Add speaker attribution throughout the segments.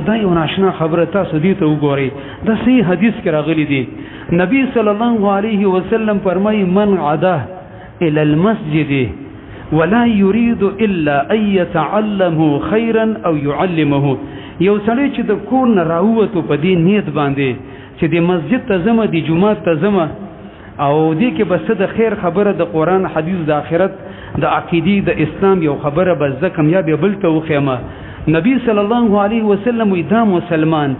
Speaker 1: دا یو ناشنا خبره تاسو دې ته وګورئ دا صحیح حدیث کې راغلی دی نبی صلی الله علیه وسلم فرمایي من عدا الى المسجد ولا يريد الا ان يتعلمه خيرا او يعلمه یو سړی چې د کور نه راووتو په دې نیت باندې چې د مسجد ته ځمه د جمعات ته ځمه او دې کې بس د خیر خبره د قرآن حدیث د آخرت د عقیدې د اسلام یو خبره بس زه کامیاب بل ته وخیمه نبی صلی الله علیه وسلم دا مسلمان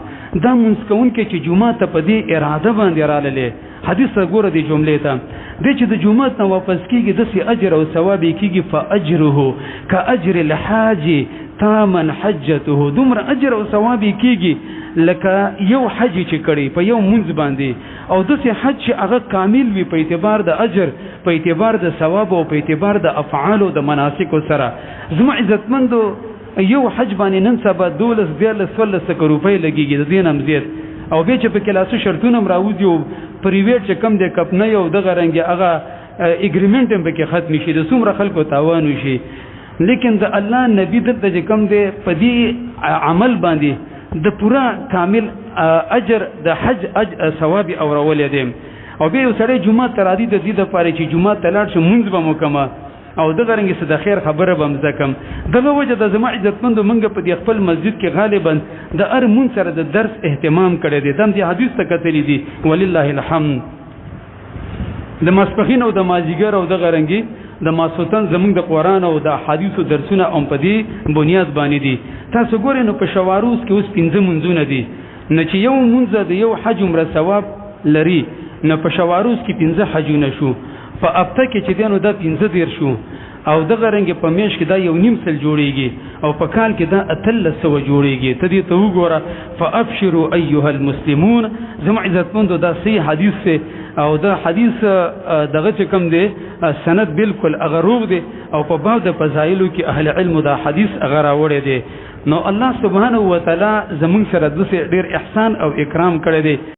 Speaker 1: دا منځ کوونکی چې جمعات ته په دې اراده باندې راغلی حدیث ګوره د جملې ته د چې د جمعات نه واپس کیږي داسې اجر او ثواب کیږي فاجره کاجر الحاج تاما حجته دومره اجر او ثواب کیږي لکه یو حج چې کړي په یو منځ باندې او داسې حج چې هغه کامل وي په اعتبار د اجر په اعتبار د ثواب او په اعتبار د افعال او د مناسکو سره زما عزتمندو یو حج باندې نن سبا 12 روپۍ لګیږي د دې هم زیات او بیا چې په کلاسو شرطونه راوځي او پریویټ چې کم د کپ نه یو دغه رنګ هغه اګریمنټ هم پکې ختم شي د څومره خلکو تاوان وشي لیکن د الله نبی دلته چې کم دی په دې عمل باندې د پورا کامل اجر د حج ثواب اورولې دی او بیا یو سړی جمعه ته راځي د دې دپاره چې جمعه ته لاړ شي مونځ به وکړم او دغه رنګې څه د خیر خبره به هم زده کړم دغه وجه د زما عزتمندو موږ په دې خپل مسجد کې غالبا د هر مونځ سره د درس اهتمام کړی دی دا هم دې حدیث ته کتلی دي ولله الحمد د ماسپښین او د مازدیګر او دغه رنګې د ماسوتن زمونږ د قرآن او د حدیثو درسونه هم په دې بنیاد باندې دي تاسو ګورئ نو په شواروز کې اوس 5 منځونه دي نه چې یو منځ د یو حج عمره ثواب لري نه په شواروز کې 15 حجونه شو په هفته کې چې دی نو دا 15 شو او دغه رنګ په میاشت کې دا یو نیم سل جوړیږي او په کال کې دا 1300 جوړیږي ته دې ته وګوره فابشروا ایها المسلمون زما عزتمندو دا صحیح حدیث دی او دا حدیث دغه چې کوم دی سند بالکل هغه روغ دی او په باب د فضایلو کې اهل علم دا حدیث هغه راوړی دی نو الله سبحانه و تعالی زمونږ سره د ډېر احسان او اکرام کړی دی